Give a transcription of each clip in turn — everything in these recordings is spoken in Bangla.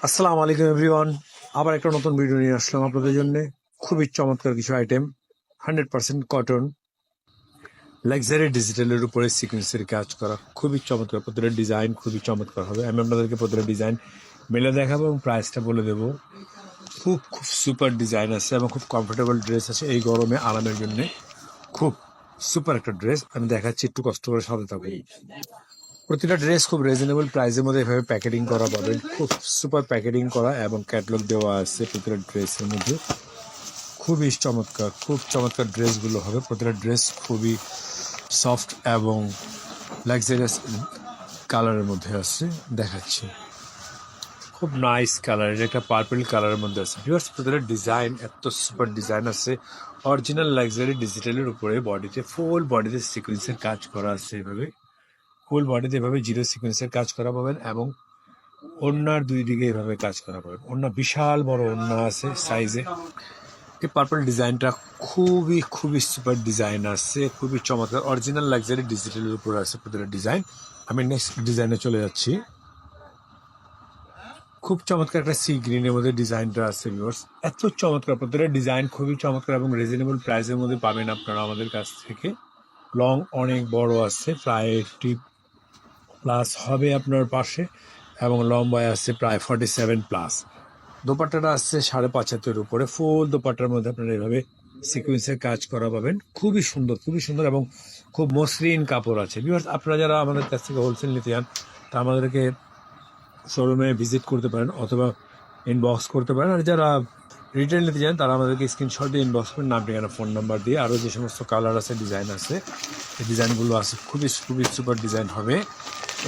আসসালামু আলাইকুম এভরিওয়ান। আবার একটা নতুন ভিডিও নিয়ে আসলাম আপনাদের জন্য। খুবই চমৎকার কিছু আইটেম, 100% কটন, লাক্সারি ডিজিটালের উপরে সিকোয়েন্সের কাজ করা, খুবই চমৎকার। প্রতিটা ডিজাইন খুবই চমৎকার হবে। আমি আপনাদেরকে প্রতিটা ডিজাইন মেলে দেখাবো এবং প্রাইসটা বলে দেবো। খুব খুব সুপার ডিজাইন আছে এবং খুব কমফোর্টেবল ড্রেস আছে এই গরমে আরামের জন্য। খুব সুপার একটা ড্রেস আমি দেখাচ্ছি, একটু কষ্ট করে সাথে থাকুন। প্রতিটা ড্রেস খুব রিজনেবল প্রাইসের মধ্যে এভাবে প্যাকেটিং করা পাবেন, খুব সুপার প্যাকেটিং করা এবং ক্যাটালগ দেওয়া আছে প্রতিটা ড্রেসের মধ্যে। খুবই চমৎকার, খুব চমৎকার ড্রেসগুলো হবে। প্রতিটা ড্রেস খুবই সফট এবং লাক্সারিয়াস কালারের মধ্যে আছে, দেখাচ্ছি। খুব নাইস কালার, এটা একটা পার্পল কালারের মধ্যে আছে। ভিউয়ার্স, প্রতিটা ডিজাইন এত সুপার ডিজাইন আছে। অরিজিনাল লাক্সারি ডিজিটালের উপরে বডিতে, ফুল বডিতে সিকোয়েন্সের কাজ করা আছে এভাবে। ফুল বডিতে এভাবে জিরো সিকোয়েন্সের কাজ করা পাবেন এবং ওড়নার দুই দিকে এভাবে কাজ করা পাবেন। ওড়না বিশাল বড় ওড়না আছে সাইজে। এই পার্পল ডিজাইনটা খুবই খুবই সুপার ডিজাইন আছে, খুবই চমৎকার। অরিজিনাল লাক্সারি ডিজিটালের উপর আছে প্রতিটা ডিজাইন। আমি নেক্সট ডিজাইনে চলে যাচ্ছি। খুব চমৎকার একটা সি গ্রিনের মধ্যে ডিজাইনটা আছে ভিউয়ার্স। এত চমৎকার, প্রতিটা ডিজাইন খুবই চমৎকার এবং রিজনেবল প্রাইসের মধ্যে পাবেন আপনারা আমাদের কাছ থেকে। লং অনেক বড় আছে, প্রায় 80+ হবে আপনার পাশে, এবং লম্বায় আছে প্রায় 47+। দোপাট্টাটা আসছে 5.5 উপরে। ফুল দোপাট্টার মধ্যে আপনারা এইভাবে সিকুয়েন্সের কাজ করা পাবেন। খুবই সুন্দর, খুবই সুন্দর এবং খুব মসৃণ কাপড় আছে। ভিউয়ার্স, আপনারা যারা আমাদের কাছ থেকে হোলসেল নিতে চান তা আমাদেরকে শোরুমে ভিজিট করতে পারেন অথবা ইনবক্স করতে পারেন। আর যারা রিটেল নিতে চান তারা আমাদেরকে স্ক্রিনশট দিয়ে ইনবক্স করেন, নাম ঠিকানা ফোন নাম্বার দিয়ে। আরও যে সমস্ত কালার আছে, ডিজাইন আছে, এই ডিজাইনগুলো আছে, খুবই খুবই সুপার ডিজাইন হবে।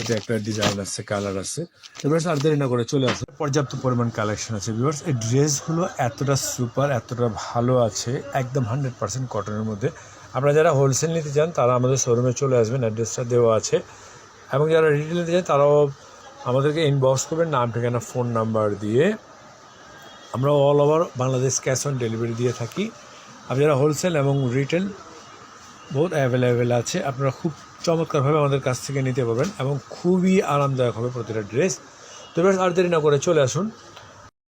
এটা একটা ডিজাইন আছে, কালার আছে। এবার আর দেরি না করে চলে আসে, পর্যাপ্ত পরিমাণ কালেকশন আছে ভিউয়ার্স। এই ড্রেসগুলো এতটা সুপার, এতটা ভালো আছে, একদম 100% কটনের মধ্যে। আপনারা যারা হোলসেল নিতে চান তারা আমাদের শোরুমে চলে আসবেন, অ্যাড্রেসটা দেওয়া আছে। এবং যারা রিটেল নিতে চান তারাও আমাদেরকে ইনবক্স করবেন, নাম ঠিকানা ফোন নাম্বার দিয়ে। আমরা all over Bangladesh cash on delivery দিয়ে থাকি। আর যারা হোলসেল এবং রিটেল বহুত অ্যাভেলেবেল আছে, আপনারা খুব চমৎকারভাবে আমাদের কাছ থেকে নিতে পারবেন এবং খুবই আরামদায়ক হবে প্রতিটা ড্রেস। তো এবার আর দেরি না করে চলে আসুন